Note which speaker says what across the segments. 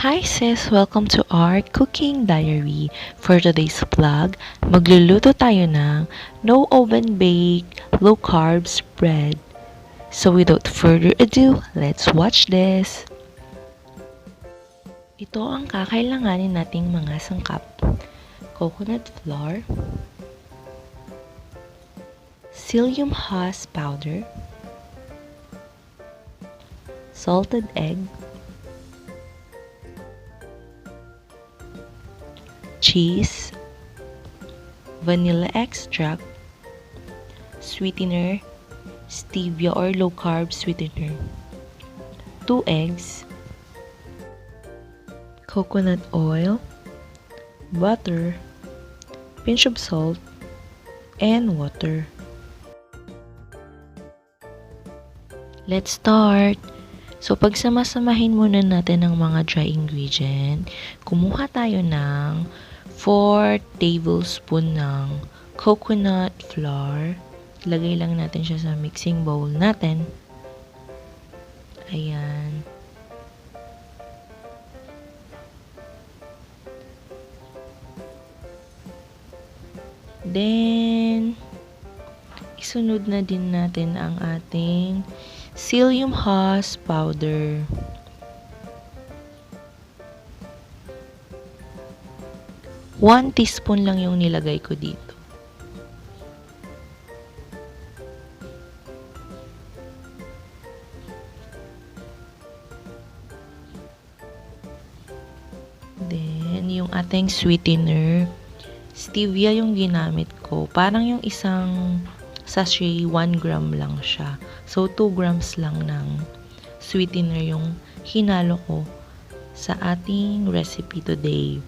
Speaker 1: Hi sis! Welcome to our cooking diary. For today's vlog, magluluto tayo ng no oven bake, low carbs bread. So without further ado, let's watch this! Ito ang kakailanganin nating mga sangkap. Coconut flour, psyllium husk powder, salted egg, cheese, vanilla extract, sweetener, stevia or low carb sweetener, 2 eggs, coconut oil, butter, pinch of salt, and water. Let's start! So, pagsamasamahin muna natin ang mga dry ingredient, kumuha tayo ng 4 tablespoon ng coconut flour. Lagay lang natin siya sa mixing bowl natin. Ayan. Then, isunod na din natin ang ating psyllium husk powder. One teaspoon lang yung nilagay ko dito. Then, yung ating sweetener, stevia yung ginamit ko. Parang yung isang sachet, 1 gram lang siya. So, 2 grams lang ng sweetener yung hinalo ko sa ating recipe today.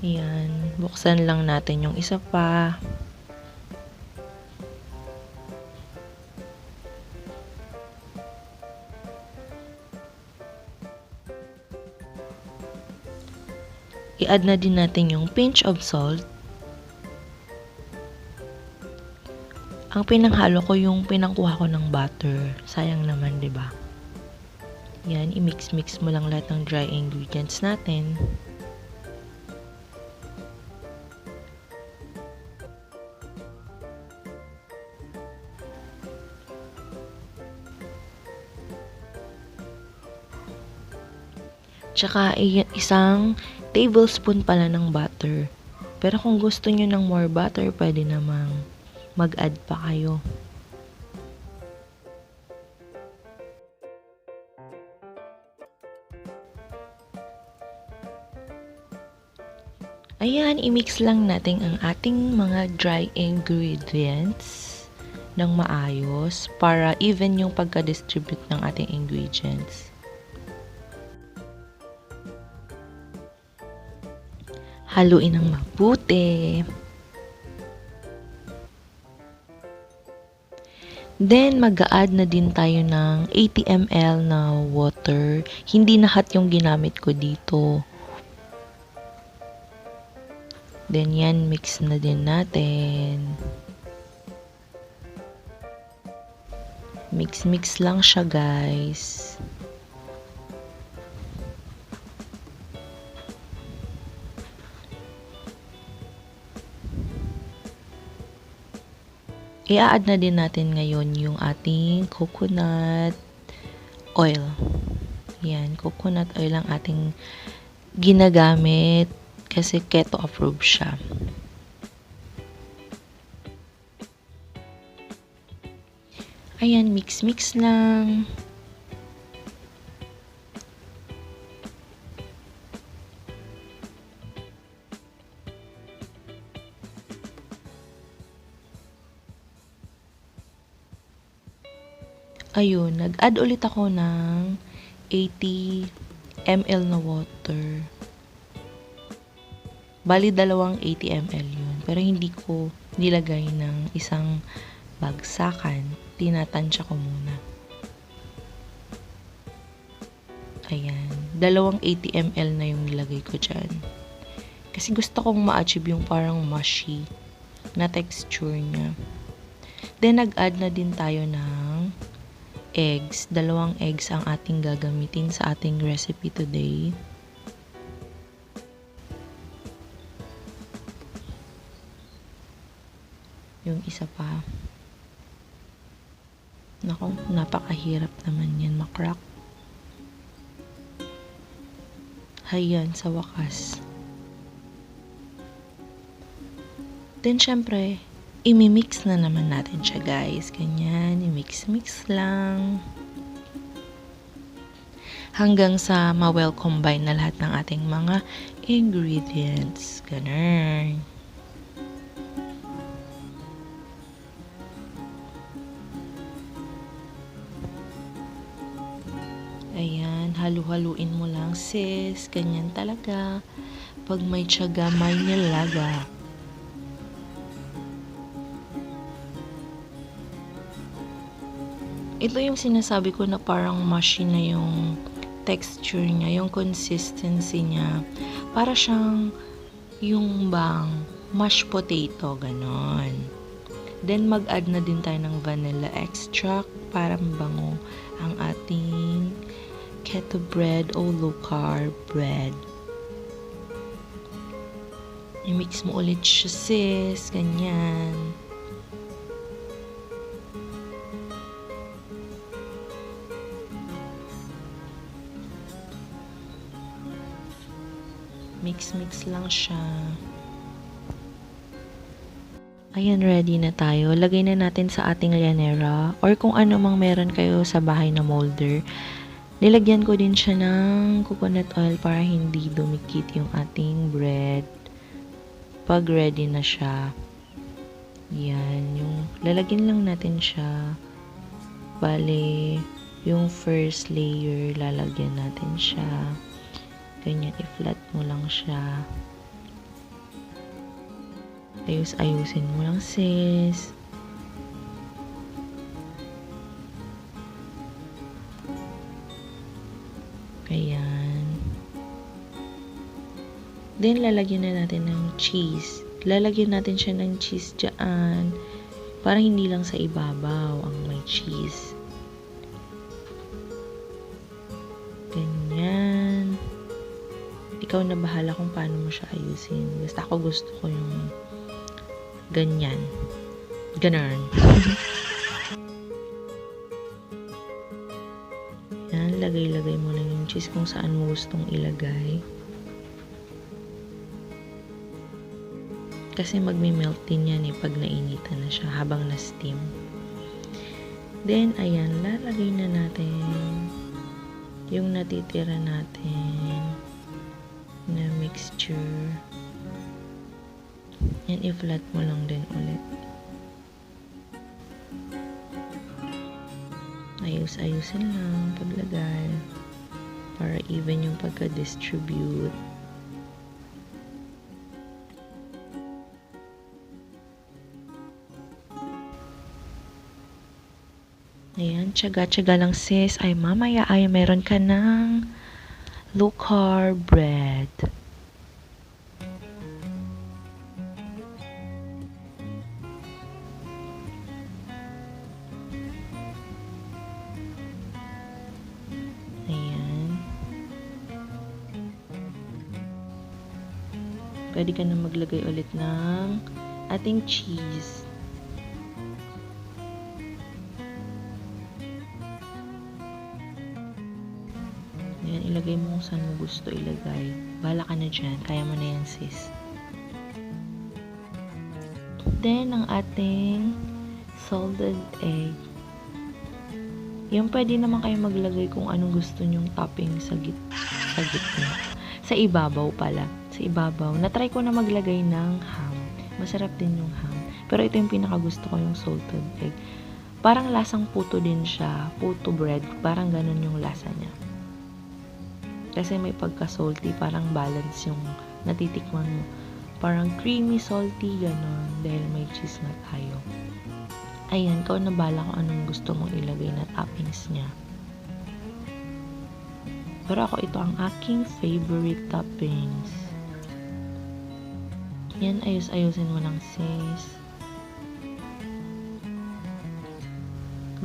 Speaker 1: Ayan, buksan lang natin yung isa pa. I-add na din natin yung pinch of salt. Ang pinanghalo ko yung pinangkuha ko ng butter. Sayang naman, 'di ba? Yan, i-mix-mix mo lang lahat ng dry ingredients natin. Tsaka isang tablespoon pala ng butter. Pero kung gusto nyo ng more butter, pwede namang mag-add pa kayo. Ayan, i-mix lang natin ang ating mga dry ingredients ng maayos para even yung pagka-distribute ng ating ingredients. Haluin ng mabuti. Then, mag-a-add na din tayo ng 80 ml na water. Hindi na hot yung ginamit ko dito. Then, yan, mix na din natin. Mix-mix lang siya, guys. I-add na din natin ngayon yung ating coconut oil. Yan, coconut oil ang ating ginagamit kasi keto approved siya. Ayan, mix-mix lang. Ayun, nag-add ulit ako ng 80 ml na water. Bali, dalawang 80 ml yun. Pero hindi ko nilagay ng isang bagsakan. Tinatansya ko muna. Ayan. Dalawang 80 ml na yung nilagay ko dyan. Kasi gusto kong ma-achieve yung parang mushy na texture niya. Then, nag-add na din tayo ng eggs. 2 eggs ang ating gagamitin sa ating recipe today. Yung isa pa. Naku, napakahirap naman yan makrack. Hayan, sa wakas. Then, syempre, imimix na naman natin siya, guys. Ganyan, i-mix-mix lang. Hanggang sa ma-well combine na lahat ng ating mga ingredients. Ganun. Ayan, halu-haluin mo lang, sis. Ganyan talaga. Pag may tiyaga, may nilaga. Ito yung sinasabi ko na parang mushy na yung texture niya, yung consistency niya. Para siyang yung bang mashed potato, ganon. Then, mag-add na din tayo ng vanilla extract para mabango ang ating keto bread o low-carb bread. I-mix mo ulit siya, sis. Ganyan. Mix-mix lang siya. Ayan, ready na tayo. Lagay na natin sa ating llanera or kung ano mang meron kayo sa bahay na molder. Nilagyan ko din siya ng coconut oil para hindi dumikit yung ating bread. Pag ready na siya, yan, yung lalagyan lang natin siya. Bale, yung first layer, lalagyan natin siya. Ganyan, i-flat mo lang siya. Ayus-ayusin mo lang, sis. Ayan. Then, lalagyan na natin ng cheese. Lalagyan natin siya ng cheese dyan. Para hindi lang sa ibabaw ang may cheese. Ganyan. Ikaw na bahala kung paano mo siya ayusin. Basta ako gusto ko yung ganyan. Ganon. Yan, lagay-lagay mo lang yung cheese kung saan mo gustong ilagay. Kasi magme-melt din yan pag nainitan na siya habang na-steam. Then, ayan, lalagay na natin yung natitira natin na mixture. Yan, i-flat mo lang din ulit. Ayus-ayusin lang paglagay para even yung pagka-distribute. Ayan, tsaga-tsaga lang, sis. Ay, mamaya ay meron ka ng low-carb bread. Ayan. Pwede ka na maglagay ulit ng ating cheese. Ayan, ilagay mo kung saan mo gusto ilagay. Bahala ka na dyan. Kaya mo na yan, sis. Then, ang ating salted egg. Yan, pwede naman kayo maglagay kung anong gusto nyong topping sa gitna. Sa ibabaw pala. Sa ibabaw. Natry ko na maglagay ng ham. Masarap din yung ham. Pero ito yung pinakagusto ko, yung salted egg. Parang lasang puto din siya. Puto bread. Parang ganun yung lasa niya. Kasi may pagka-salty, parang balance yung natitikman mo. Parang creamy, salty, gano'n. Dahil may cheese na tayo. Ayan, ikaw na bala kung anong gusto mong ilagay na toppings niya. Pero ako, ito ang aking favorite toppings. Yan, ayos-ayusin mo lang, sis.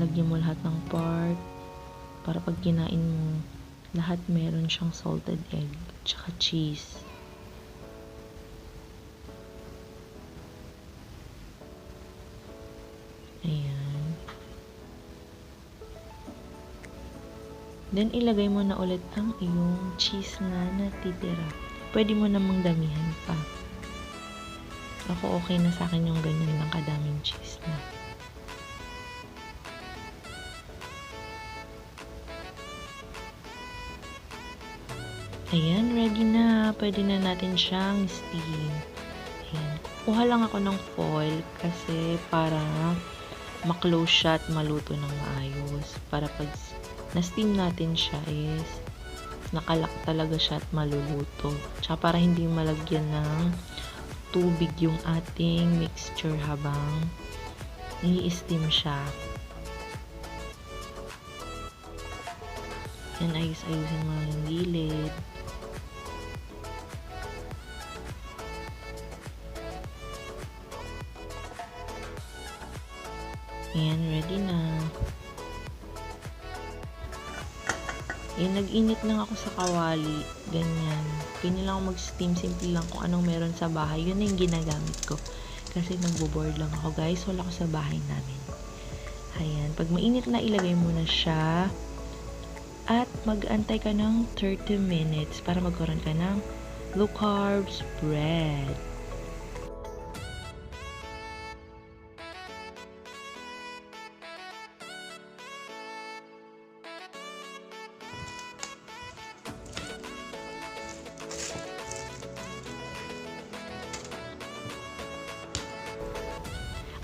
Speaker 1: Lagyan mo lahat ng part para pag kinain mo, lahat meron siyang salted egg tsaka cheese. Ayan. Then, ilagay mo na ulit ang iyong cheese na natitira. Pwede mo namang damihan pa. Ako, okay na sa akin yung ganyan lang kadaming cheese na. Ayan, ready na. Pwede na natin siyang steam. Ayan. Kuha lang ako ng foil kasi para ma-close siya at maluto ng maayos. Para pag na-steam natin siya is nakalak talaga siya at maluluto. Tsaka para hindi malagyan ng tubig yung ating mixture habang i-steam siya. Yan, ayos-ayusin mo lang yung gilid. Ayan, ready na. Ayan, nag-init lang ako sa kawali. Ganyan. Ganyan lang ako mag-steam. Simple lang kung anong meron sa bahay. Yun na yung ginagamit ko. Kasi nagbo-board lang ako, guys. Wala ako sa bahay namin. Ayan. Pag mainit na, ilagay mo na siya. At mag-antay ka ng 30 minutes para magkaroon ka ng low carbs bread.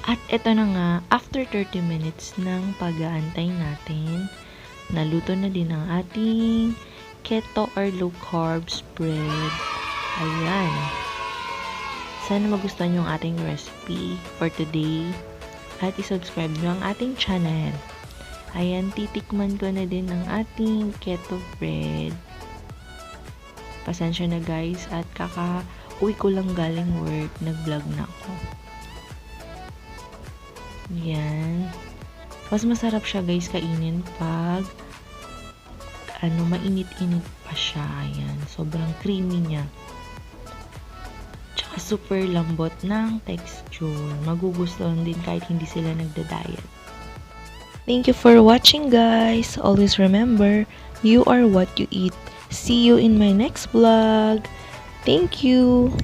Speaker 1: At eto na nga, after 30 minutes ng pag-aantay natin, naluto na din ang ating keto or low carbs bread. Ayan. Sana magustuhan nyo ang ating recipe for today. At isubscribe nyo ang ating channel. Ayan, titikman ko na din ang ating keto bread. Pasensya na, guys, at kaka-uwi ko lang galing work. Nag-vlog na ako. Yan. Mas masarap siya, guys, kainin pag mainit-init pa siya. Ayan. Sobrang creamy niya. Tsaka super lambot ng texture. Magugustuhan din kahit hindi sila nagda-diet. Thank you for watching, guys. Always remember, you are what you eat. See you in my next vlog. Thank you.